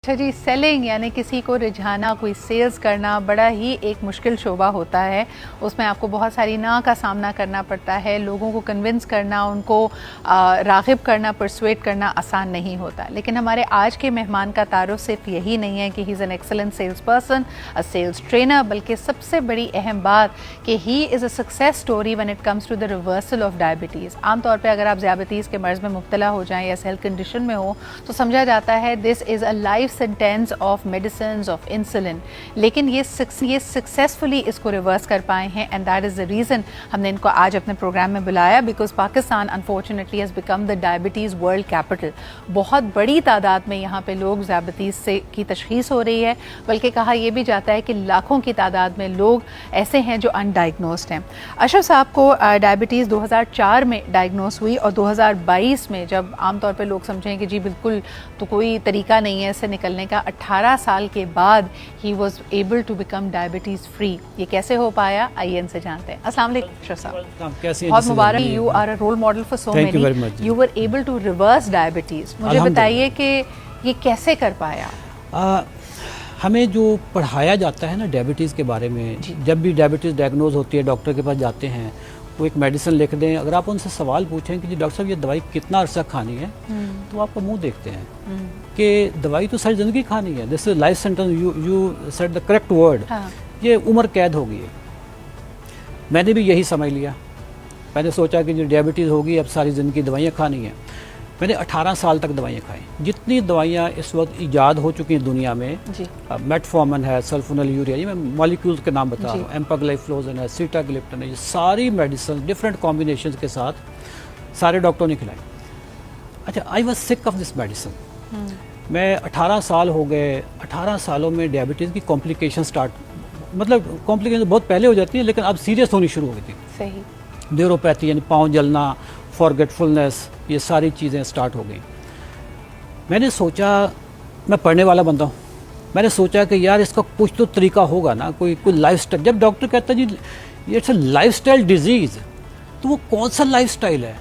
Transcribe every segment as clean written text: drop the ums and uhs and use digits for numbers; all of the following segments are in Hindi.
अच्छा जी, सेलिंग यानी किसी को रिझाना, कोई सेल्स करना बड़ा ही एक मुश्किल शोबा होता है। उसमें आपको बहुत सारी ना का सामना करना पड़ता है। लोगों को कन्विंस करना, उनको राग़िब करना, परसुएट करना आसान नहीं होता। लेकिन हमारे आज के मेहमान का तारुफ सिर्फ यही नहीं है कि he is an excellent sales person, a sales trainer, बल्कि सबसे बड़ी अहम बात कि he is a success story when it comes to the reversal of diabetes. आमतौर पर अगर आप ज़ियाबतीज़ के मर्ज़ में मुब्तला हो जाएँ या हेल्थ कंडीशन में हो तो समझा जाता है this is a life sentence of medicine, of insulin. लेकिन ये सक्सेसफुली इसको रिवर्स कर पाए हैं and that is the reason हमने इनको आज अपने प्रोग्राम में बुलाया, because Pakistan unfortunately has become the diabetes world capital. बहुत बड़ी तादाद में यहाँ पे लोग डायबिटीज़ से की तशख़ीस हो रही है, बल्कि कहा यह भी जाता है कि लाखों की तादाद में लोग ऐसे हैं जो अनडायग्नोस्ड हैं। अशरफ साहब को डायबिटीज़ 2004 में डायग्नोस हुई और 2022 में, जब आमतौर पर लोग समझें कि जी बिल्कुल तो कोई तरीका नहीं है इससे निकलने का, 18 साल के बाद he was able to become diabetes free. ये कैसे हो पाया, आइए इनसे जानते हैं। अस्सलाम वालेकुम अशरफ साहब, बहुत मुबारक। You are a role model for so many. You were able to reverse diabetes. मुझे बताइए कि ये कैसे कर पाया? हमें जो पढ़ाया जाता है ना डायबिटीज़ के बारे में, जब भी डायबिटीज़ डायग्नोज होती है डॉक्टर के पास जाते हैं, वो एक मेडिसिन लिख दें। अगर आप उनसे सवाल पूछें कि जी डॉक्टर साहब ये दवाई कितना अरसा खानी है, तो आपका मुंह देखते हैं कि दवाई तो सारी ज़िंदगी खानी है। This is life sentence, you said the correct word. ये उम्र कैद हो गई है। मैंने भी यही समझ लिया। मैंने सोचा कि जो डायबिटीज़ होगी अब सारी ज़िंदगी दवाइयाँ खानी है। मैंने 18 साल तक दवाइयाँ खाई। जितनी दवाइयाँ इस वक्त ईजाद हो चुकी हैं दुनिया में, मेटफॉर्मिन है, सल्फोनिलयूरिया, ये मैं मॉलिक्यूल्स के नाम बता रहा हूँ, एम्पाग्लाइफ्लोजन है, सीटाग्लिप्टन है, ये सारी मेडिसिन डिफरेंट कॉम्बिनेशन के साथ सारे डॉक्टरों ने खिलाई। अच्छा, I was sick of this medicine. मैं 18 साल हो गए, 18 सालों में डायबिटीज़ की कॉम्प्लिकेशन स्टार्ट, मतलब कॉम्प्लिकेशन बहुत पहले हो जाती है लेकिन अब सीरियस होनी शुरू हो गई थी। सही। न्यूरोपैथी यानी पाँव जलना, फॉरगेटफुलनेस, ये सारी चीज़ें स्टार्ट हो गई। मैंने सोचा, मैं पढ़ने वाला बंदा हूँ, मैंने सोचा कि यार इसका कुछ तो तरीका होगा ना, कोई लाइफस्टाइल। जब डॉक्टर कहता है जी इट्स अ लाइफस्टाइल डिजीज़, तो वो कौन सा लाइफस्टाइल है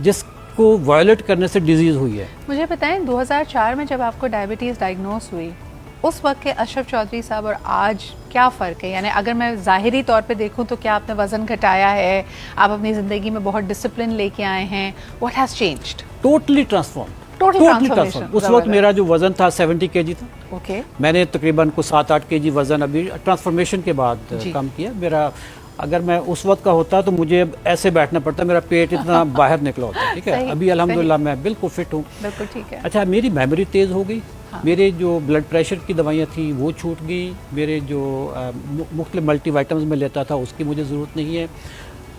जिसको वायलेट करने से डिजीज़ हुई है? मुझे बताएं 2004 में जब आपको डायबिटीज़ डायग्नोस हुई, उस वक्त के अशरफ चौधरी साहब और आज क्या फ़र्क है? यानी अगर मैं ज़ाहिरी तौर पे देखूं तो क्या आपने वज़न घटाया है, आप अपनी ज़िंदगी में बहुत डिसिप्लिन लेके आए हैं, what has changed? Totally transform. उस वक्त मेरा जो वज़न था 70 kg था। ओके। मैंने तकरीबन को 7-8 kg वज़न अभी ट्रांसफॉर्मेशन के बाद कम किया। मेरा, अगर मैं उस वक्त का होता तो मुझे ऐसे बैठना पड़ता, मेरा पेट इतना बाहर निकला होता। ठीक है, अभी अल्हम्दुलिल्लाह मैं बिल्कुल फिट हूँ। बिल्कुल ठीक है। अच्छा, मेरी मेमोरी तेज़ हो गई। मेरे जो ब्लड प्रेशर की दवाइयाँ थी वो छूट गई। मेरे जो मुख्तलिफ मल्टीवाइटम्स में लेता था उसकी मुझे ज़रूरत नहीं है।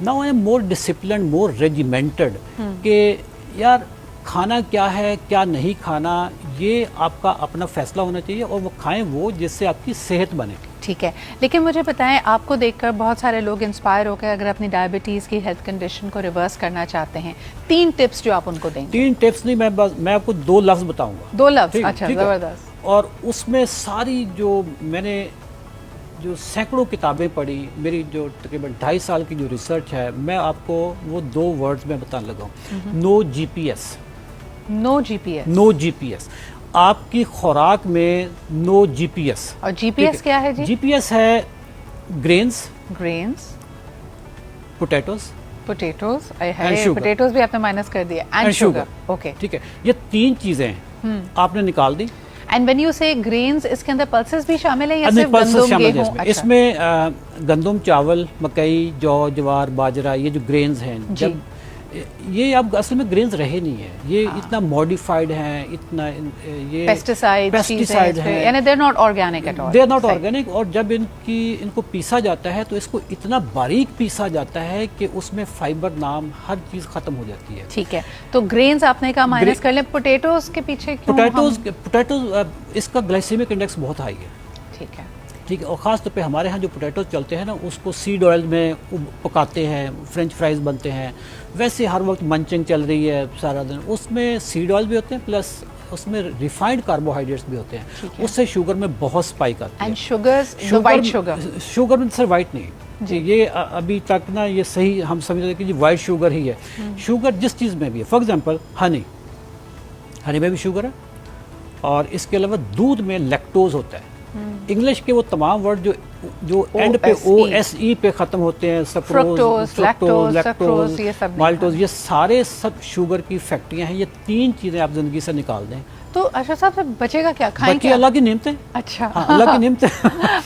Now I am more discipline, more regimented कि यार खाना क्या है, क्या नहीं खाना, ये आपका अपना फैसला होना चाहिए और वो खाएं वो जिससे आपकी सेहत बने। ठीक है, लेकिन मुझे बताएं, आपको देखकर बहुत सारे लोग इंस्पायर होकर अगर अपनी डायबिटीज़ की हेल्थ कंडीशन को रिवर्स करना चाहते हैं, 3 टिप्स जो आप उनको देंगे? 3 टिप्स नहीं, मैं आपको 2 लफ्ज़ बताऊंगा। 2 लफ्ज़? अच्छा, ज़बरदस्त। और उसमें सारी जो मैंने जो सैकड़ों किताबें पढ़ी, मेरी जो तकरीबन 2.5 साल की जो रिसर्च है, मैं आपको वो 2 वर्ड्स में बताने लगा हूँ। No GPS। No GPS? No GPS। आपकी खुराक में नो GPS। और GPS क्या है जी? GPS है ग्रेन्स, पोटैटोज, पोटैटोज भी आपने माइनस कर दिया, एंड शुगर। ओके, ठीक है, ये 3 चीजें आपने निकाल दी। एंड व्हेन यू से ग्रेन्स, इसके अंदर पल्सेस भी शामिल है या सिर्फ गंदम, गंदम, गेहूं? अच्छा। इसमें गंदम, चावल, मकई, जौ, ज्वार, बाजरा, ये जो ग्रेन्स हैं, जब ये अब असल में ग्रेन्स रहे नहीं है, ये इतना मॉडिफाइड हैं, इतना ये पेस्टिसाइड हैं, यानी they are not organic at all. They are not organic. और जब इनको पीसा जाता है तो इसको इतना बारीक पीसा जाता है कि उसमें फाइबर नाम हर चीज़ खत्म हो जाती है। ठीक है, तो ग्रेन्स आपने कहा माइनस कर लें। पोटैटोज के पीछे क्यों? पोटैटोज इसका ग्लाइसेमिक इंडेक्स बहुत हाई है। ठीक है, ठीक है, और ख़ास तौर पे हमारे यहाँ जो पोटैटोज चलते हैं ना, उसको सीड ऑयल में पकाते हैं, फ्रेंच फ्राइज बनते हैं। वैसे हर वक्त मंचिंग चल रही है सारा दिन, उसमें सीड ऑयल भी होते हैं प्लस उसमें रिफाइंड कार्बोहाइड्रेट्स भी होते हैं। उससे शुगर में बहुत स्पाइक आती है। एंड शुगर में सिर्फ वाइट नहीं जी, ये अभी तक ना ये सही हम समझ रहे कि जी वाइट शुगर ही है। शुगर जिस चीज़ में भी है, फॉर एग्जांपल हनी में भी शुगर है, और इसके अलावा दूध में लैक्टोज होता है। इंग्लिश के वो तमाम वर्ड जो एंड पे OSE पे ख़त्म होते हैं, फ्रुक्टोज, लैक्टोज, ये सब माल्टोज, ये सारे सब शुगर की फैक्ट्रियाँ हैं। ये 3 चीज़ें आप ज़िंदगी से निकाल दें तो अशरफ साहब से बचेगा क्या, खाएं क्या? अल्लाह की नेमतें। अच्छा, हाँ, अल्लाह की नेमतें।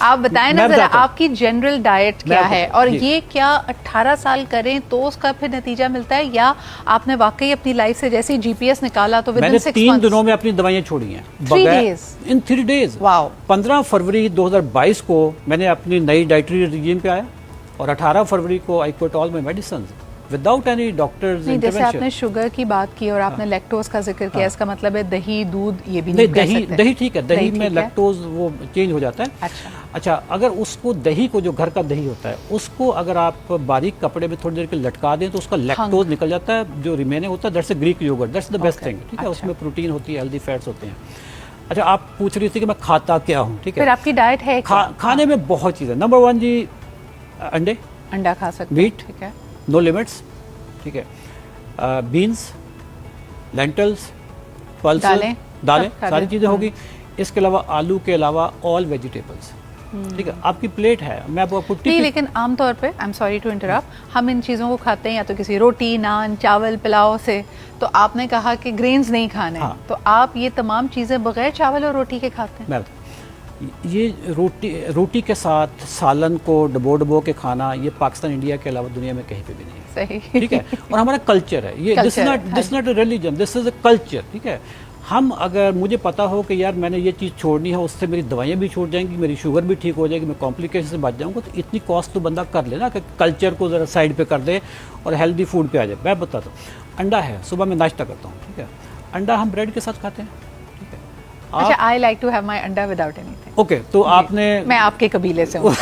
आप बताएं ना जरा आपकी जनरल डाइट क्या है, और ये क्या 18 साल करें तो उसका फिर नतीजा मिलता है, या आपने वाकई अपनी लाइफ से जैसे GPS निकाला तो मैंने 3 दिनों में अपनी दवाइयाँ छोड़ी हैं। 3 डेज। वाओ। 15 फरवरी 2022 को मैंने अपनी नई डाइटरी रिजीम पे आया और 18 फरवरी को I quit all my medicine without any doctors intervention. जैसे आपने शुगर की बात की और आपने लैक्टोज का जिक्र किया, इसका मतलब है दही, दूध ये भी नहीं कह सकते? दही ठीक है, दही में लैक्टोज वो चेंज हो जाता है। अच्छा, अगर उसको दही को, जो घर का दही होता है, उसको अगर आप बारीक कपड़े में थोड़ी देर के लटका दें तो उसका लैक्टोज निकल जाता है। जो रिमेनिंग होता है that's a Greek yogurt, that's the best thing. ठीक है, उसमें प्रोटीन होती है, हेल्दी फैट्स होते हैं। अच्छा, आप पूछ रही थी कि मैं खाता क्या हूँ। ठीक है, फिर आपकी डाइट है खाने में बहुत चीज़ें। नंबर 1 जी, अंडा खा सकते, मीट, ठीक है, नो लिमिट्स, ठीक है, बीन्स, लेंटल्स, पल्सेस, दालें सारी चीज़ें होगी। इसके अलावा आलू के अलावा ऑल वेजिटेबल्स। ठीक है, आपकी प्लेट है, मैं आपको नहीं, लेकिन आमतौर पे, I am sorry to interrupt, हम इन चीज़ों को खाते हैं या तो किसी रोटी, नान, चावल, पुलाव से। तो आपने कहा कि ग्रेन्स नहीं खाने, हाँ। तो आप ये तमाम चीज़ें बगैर चावल और रोटी के खाते हैं? ये रोटी के साथ सालन को डबो के खाना, ये पाकिस्तान, इंडिया के अलावा दुनिया में कहीं पे भी नहीं है। सही, ठीक है, और हमारा कल्चर है ये। This not a religion, this is a culture. ठीक है, हम अगर मुझे पता हो कि यार मैंने ये चीज़ छोड़नी है, उससे मेरी दवाइयाँ भी छूट जाएंगी, मेरी शुगर भी ठीक हो जाएगी, मैं कॉम्प्लिकेशन से बच जाऊँगा, तो इतनी कॉस्ट तो बंदा कर लेना कि कल्चर को ज़रा साइड पे कर दे और हेल्दी फूड पे आ जाए। मैं बताता हूँ, अंडा है, सुबह में नाश्ता करता हूँ। ठीक है, अंडा हम ब्रेड के साथ खाते हैं। अच्छा, I like to have my अंडा विदाउट एनीथिंग। ओके, तो आपने, मैं आपके कबीले से हूँ।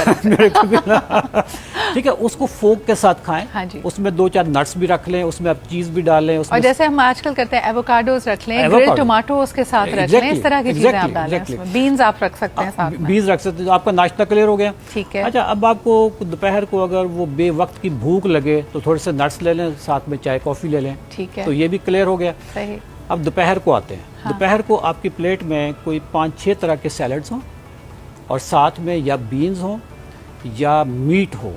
ठीक है, उसको फोक के साथ खाएं। हाँ जी। उसमें 2-4 नट्स भी रख लें, उसमें आप चीज भी डाल लें, और जैसे हम आजकल करते हैं एवोकाडोस रख लें, ग्रिल्ड टोमेटो उसके साथ रख लें, इस तरह की चीजें आप डालें उसमें। बीन्स आप रख सकते हैं साथ में, बीन्स रख सकते हैं, आपका नाश्ता क्लियर हो गया। ठीक है। अच्छा, अब आपको दोपहर को अगर वो बेवक्त की भूख लगे तो थोड़े से नट्स ले लें, साथ में चाय कॉफी ले लें। ठीक है, तो ये भी क्लियर हो गया। सही। अब दोपहर को आते हैं। हाँ। दोपहर को आपकी प्लेट में कोई 5-6 तरह के सैलड्स हों और साथ में या बीन्स हो या मीट हो।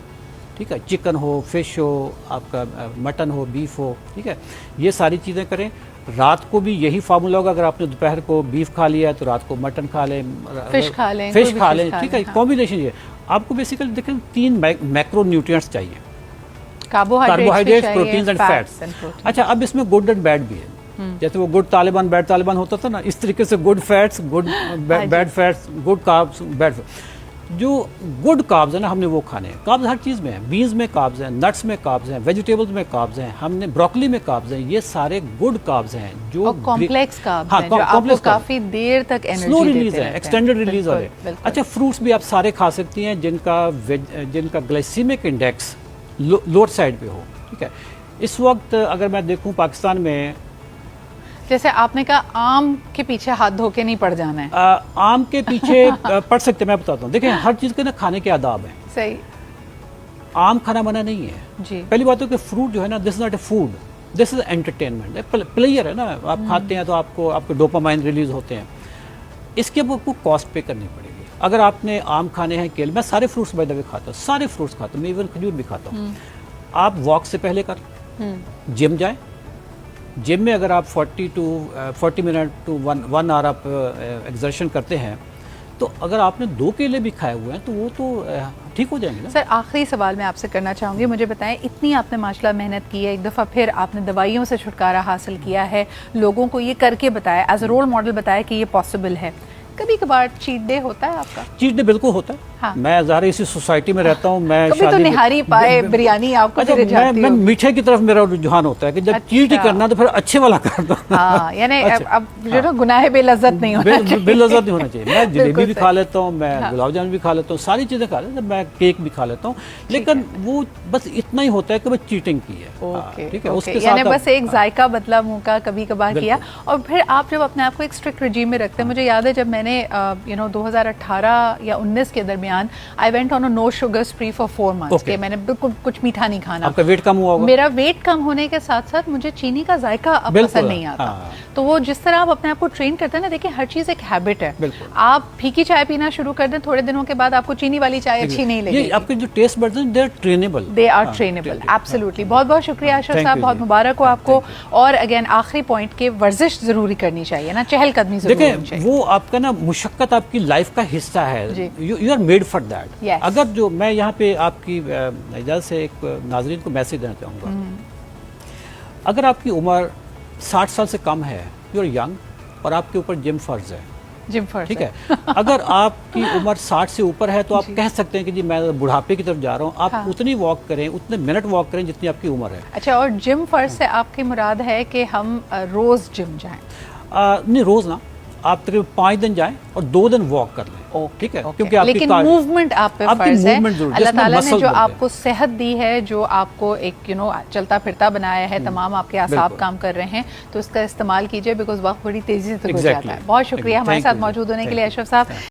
ठीक है, चिकन हो, फिश हो, आपका मटन हो, बीफ हो। ठीक है, ये सारी चीज़ें करें। रात को भी यही फार्मूला होगा, अगर आपने दोपहर को बीफ खा लिया है तो रात को मटन खा लें, फिश खा लें, ठीक है, कॉम्बिनेशन ये। आपको बेसिकली देखें 3 मैक्रो न्यूट्रिएंट्स चाहिए, कार्बोहाइड्रेट्स, प्रोटीन्स एंड फैट्स। अच्छा, अब इसमें गुड एंड बैड भी है। जैसे वो गुड तालिबान बैड तालिबान होता था ना, इस तरीके से good fats, good bad fats, good carbs, bad. जो गुड कार्ब्स है ना, हमने वो खाने हैं। कार्ब्स हर चीज़ में है, बीन्स में कार्ब्स हैं, नट्स में कार्ब्स हैं, वेजिटेबल्स में कार्ब्स हैं, हमने ब्रोकली में कार्ब्स हैं। ये सारे गुड कार्ब्स हैं जो कॉम्प्लेक्स कार्ब्स हैं, जो आपको काफी देर तक एनर्जी स्लो रिलीज है, एक्सटेंडेड रिलीज हो रहे। अच्छा, फ्रूट्स भी आप सारे खा सकती हैं जिनका ग्लाइसीमिक इंडेक्स लोअर साइड पे हो। ठीक है, इस वक्त अगर मैं देखूं पाकिस्तान में, जैसे आपने कहा आम के पीछे हाथ धो के नहीं पड़ जाना है। आम के पीछे पड़ सकते, मैं बताता हूँ। देखिए, हर चीज़ के ना खाने के आदाब हैं। सही। आम खाना मना नहीं है जी। पहली बात है कि फ्रूट जो है ना, this is not a food, this is entertainment, player है ना। आप खाते हैं तो आपके डोपामाइन रिलीज होते हैं, इसके आपको कॉस्ट पे करनी पड़ेगी। अगर आपने आम खाने हैं, केले, मैं सारे फ्रूट्स बाय द वे खाता हूँ, सारे फ्रूट्स खाता हूँ, मैं इवन खजूर भी खाता हूँ। आप वॉक से पहले कर, जिम जाए, जिम में अगर आप 40 मिनट टू 1 आवर आप एक्सर्शन करते हैं, तो अगर आपने 2 केले भी खाए हुए हैं तो वो तो ठीक हो जाएंगे ना। सर, आखिरी सवाल मैं आपसे करना चाहूँगी, मुझे बताएं, इतनी आपने माशाल्लाह मेहनत की है, एक दफ़ा फिर आपने दवाइयों से छुटकारा हासिल किया है, लोगों को ये करके बताया, एज अ रोल मॉडल बताया कि ये पॉसिबल है। कभी कभार चीट डे होता है आपका? चीट डे बिल्कुल होता है। हाँ। मैं ज़ाहिर इसी सोसाइटी में रहता हूँ, मैं कभी तो निहारी पाए बिरयानी आपको अच्छा, मैं मीठे की तरफ मेरा रुझान होता है कि जब चीट ही करना तो फिर अच्छे वाला कर दो। हाँ, यानी अब जो ना गुनाह बेलज़्ज़त नहीं होना चाहिए, बेलज़्ज़त नहीं होना चाहिए। मैं जलेबी भी खा लेता हूँ, मैं गुलाब जामुन भी खा लेता हूँ, सारी चीज़ें खा लेता हूँ, मैं केक भी खा लेता हूँ, लेकिन वो बस इतना ही होता है कि मैं चीटिंग की है। ठीक है, उसके साथ बस एक जायका बदला मुँह का कभी कभार किया। और फिर आप जब अपने आप को एक स्ट्रिक्ट रिजीम में रखते हैं, मुझे याद है जब मैंने 2018 या 19 के दरमियान दरमियान I went on a no sugar free for 4 months के मैंने बिल्कुल कुछ मीठा नहीं खाना। आपका वेट कम हुआ होगा? मेरा वेट कम होने के साथ साथ मुझे चीनी का जायका अब पसंद नहीं आता। तो वो जिस तरह आप अपने आप को ट्रेन करते हैं ना, देखिए हर चीज़ एक हैबिट है। आप फीकी चाय पीना शुरू कर दें, थोड़े दिनों के बाद आपको चीनी वाली चाय अच्छी नहीं लगेगी। आपके जो टेस्ट बड्स हैं they are trainable, they are trainable, absolutely. बहुत बहुत शुक्रिया अशरफ साहब, बहुत मुबारक हो आपको। और अगेन आखिरी पॉइंट के वर्जिश जरूरी करनी चाहिए ना, चहलकदमी जरूरी होनी चाहिए। वो आपका ना मुशक्कत आपकी लाइफ का हिस्सा है, you are made for that. अगर जो मैं यहाँ पे आपकी इजाज़त से एक नाज़रीन को मैसेज देना चाहूँगा, अगर आपकी उम्र 60 साल से कम है, यू आर यंग और आपके ऊपर जिम फर्ज है, जिम फर्ज, ठीक है। अगर आपकी उम्र 60 से ऊपर है तो आप कह सकते हैं कि जी मैं बुढ़ापे की तरफ जा रहा हूँ, आप उतनी वॉक करें, उतने मिनट वॉक करें जितनी आपकी उम्र है। अच्छा, और जिम फर्ज से आपकी मुराद है कि हम रोज जिम जाएं? नहीं, रोज ना, आप तकरीबन 5 दिन जाएं और 2 दिन वॉक कर लें, ठीक है। क्योंकि आपकी लेकिन मूवमेंट आप पे फर्ज है। अल्लाह ताला ने जो आपको सेहत दी है, जो आपको एक चलता फिरता बनाया है, तमाम आपके आसाब काम कर रहे हैं, तो इसका इस्तेमाल कीजिए, बिकॉज वक्त बड़ी तेजी से गुजर जाता है। बहुत शुक्रिया हमारे साथ मौजूद होने के लिए अशरफ साहब।